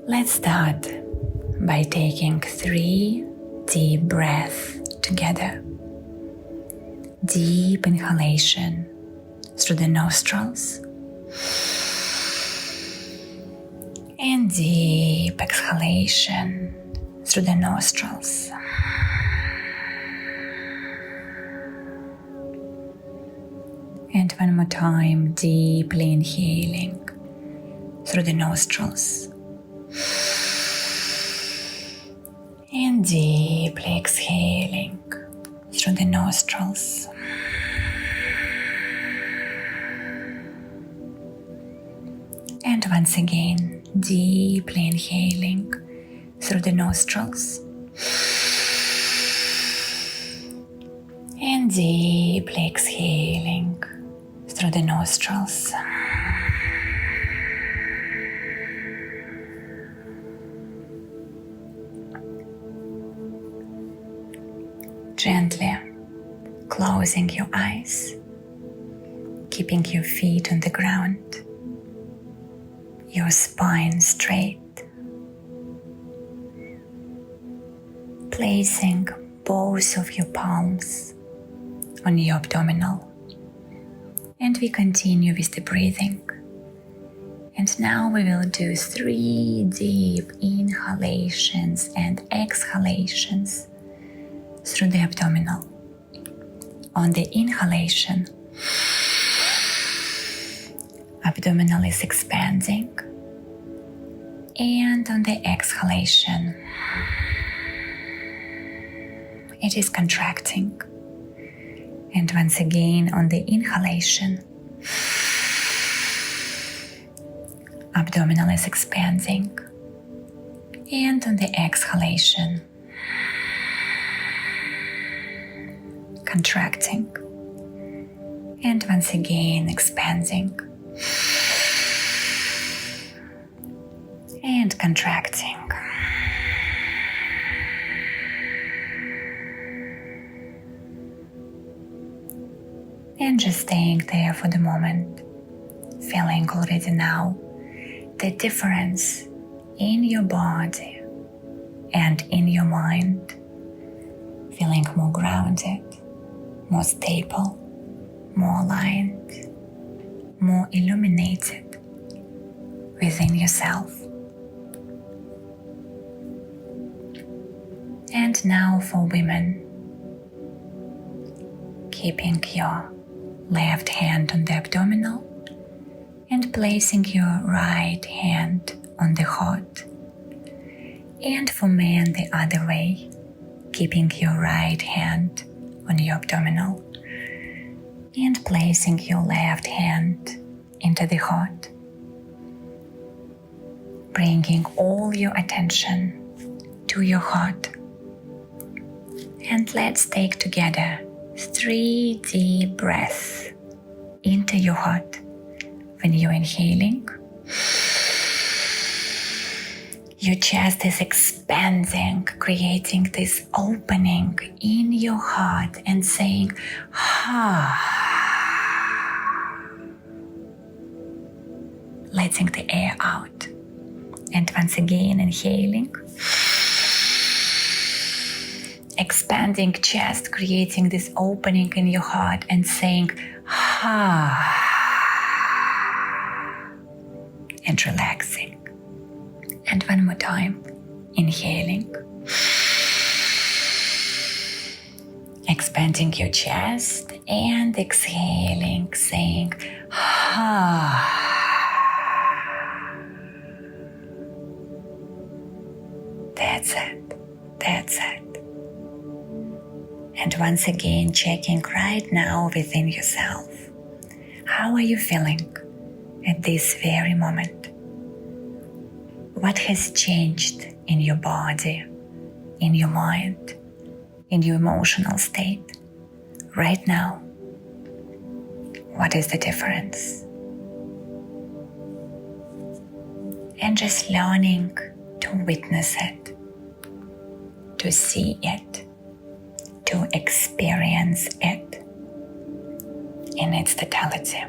Let's start by taking 3 deep breaths together. Deep inhalation through the nostrils and deep exhalation through the nostrils. And one more time, deeply inhaling through the nostrils and deeply exhaling through the nostrils. And once again, deeply inhaling through the nostrils and deeply exhaling through the nostrils. Gently closing your eyes, keeping your feet on the ground, your spine straight, placing both of your palms on your abdominal. And we continue with the breathing. And now we will do 3 deep inhalations and exhalations through the abdominal. On the inhalation, abdominal is expanding, and on the exhalation, it is contracting. And once again, on the inhalation, abdominal is expanding, and on the exhalation, contracting, and once again expanding and contracting. And just staying there for the moment, feeling already now the difference in your body and in your mind, feeling more grounded, more stable, more aligned, more illuminated within yourself. And now for women, keeping your left hand on the abdominal and placing your right hand on the heart. And for men, the other way, keeping your right hand on your abdominal and placing your left hand into the heart, bringing all your attention to your heart. And let's take together 3 deep breaths into your heart. When you're inhaling, your chest is expanding, creating this opening in your heart and saying, "Ha." Letting the air out. And once again, inhaling, expanding chest, creating this opening in your heart and saying, "Ha." And relaxing. And one more time, inhaling, expanding your chest and exhaling, saying, "Ha." That's it. That's it. And once again, checking right now within yourself. How are you feeling at this very moment? What has changed in your body, in your mind, in your emotional state right now? What is the difference? And just learning to witness it, to see it, to experience it in its totality.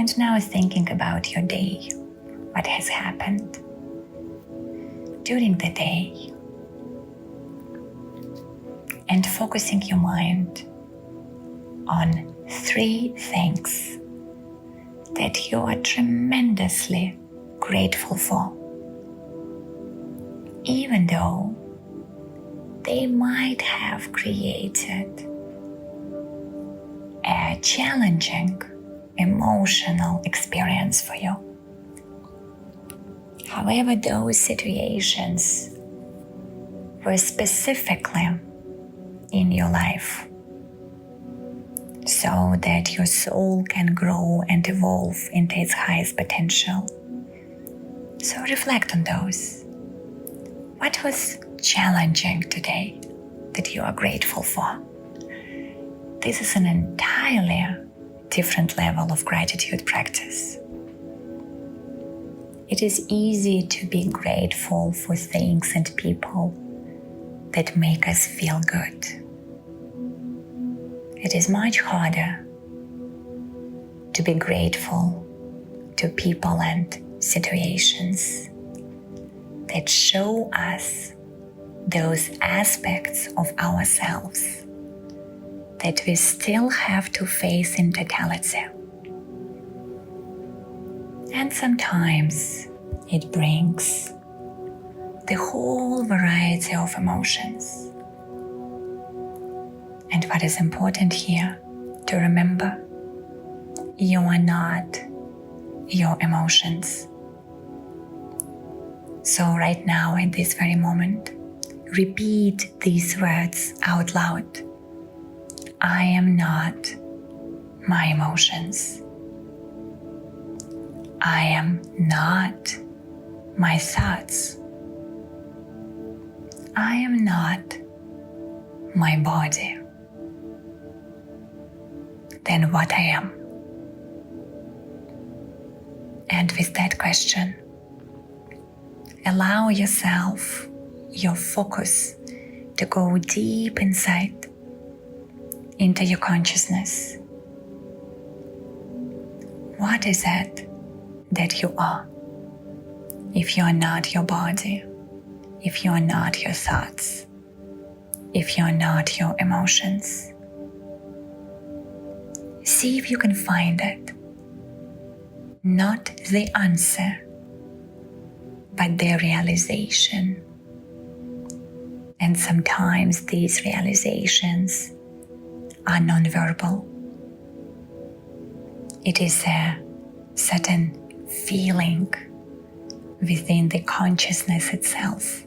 And now thinking about your day, what has happened during the day, and focusing your mind on 3 things that you are tremendously grateful for, even though they might have created a challenging emotional experience for you. However, those situations were specifically in your life so that your soul can grow and evolve into its highest potential. So reflect on those. What was challenging today that you are grateful for? This is an entirely different level of gratitude practice. It is easy to be grateful for things and people that make us feel good. It is much harder to be grateful to people and situations that show us those aspects of ourselves that we still have to face in totality. And sometimes it brings the whole variety of emotions. And what is important here to remember, you are not your emotions. So right now, at this very moment, repeat these words out loud. I am not my emotions. I am not my thoughts. I am not my body. Then what I am? And with that question, allow yourself, your focus, to go deep inside into your consciousness. What is it that you are? If you are not your body, if you are not your thoughts, if you are not your emotions, see if you can find it. Not the answer, but the realization. And sometimes these realizations are non-verbal. It is a certain feeling within the consciousness itself,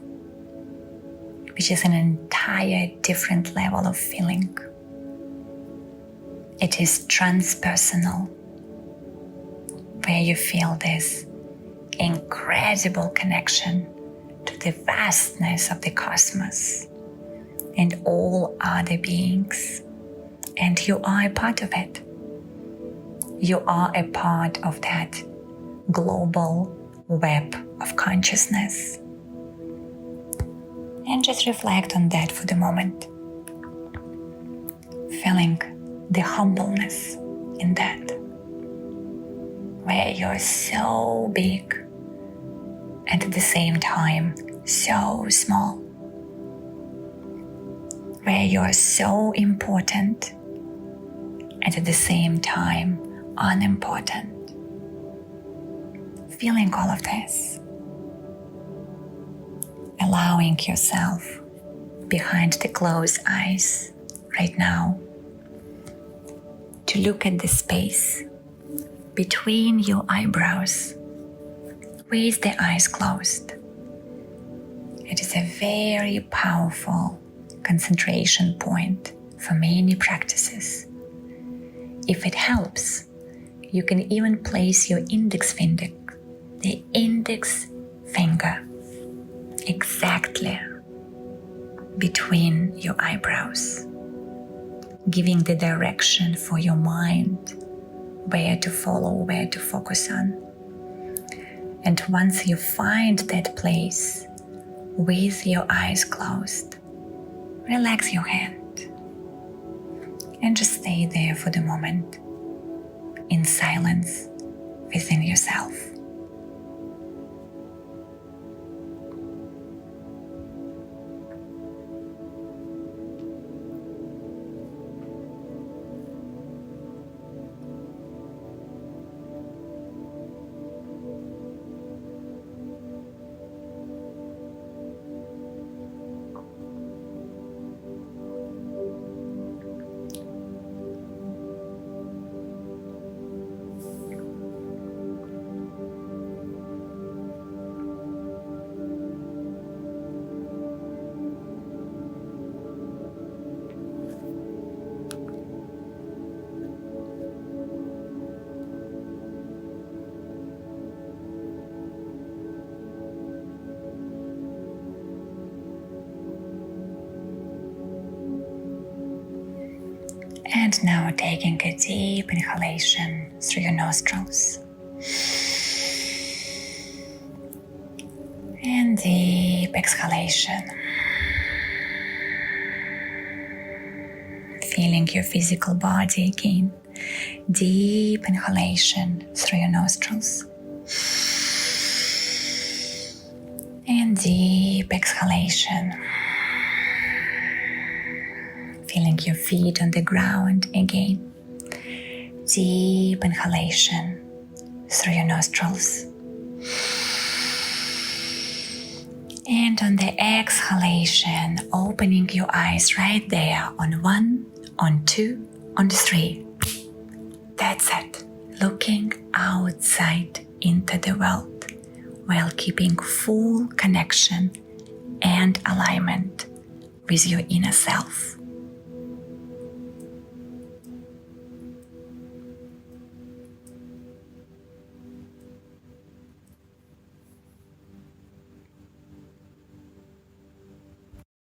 which is an entire different level of feeling. It is transpersonal, where you feel this incredible connection to the vastness of the cosmos and all other beings. And you are a part of it. You are a part of that global web of consciousness. And just reflect on that for the moment. Feeling the humbleness in that, where you're so big and at the same time so small, where you're so important and at the same time unimportant. Feeling all of this, allowing yourself behind the closed eyes right now to look at the space between your eyebrows with the eyes closed. It is a very powerful concentration point for many practices. If it helps, you can even place your index finger, the index finger, exactly between your eyebrows, giving the direction for your mind, where to follow, where to focus on. And once you find that place with your eyes closed, relax your hand and just stay there for the moment in silence within yourself. And now taking a deep inhalation through your nostrils. And deep exhalation. Feeling your physical body again. Deep inhalation through your nostrils. And deep exhalation. Feeling your feet on the ground again. Deep inhalation through your nostrils. And on the exhalation, opening your eyes right there on 1, on 2, on 3. That's it. Looking outside into the world while keeping full connection and alignment with your inner self.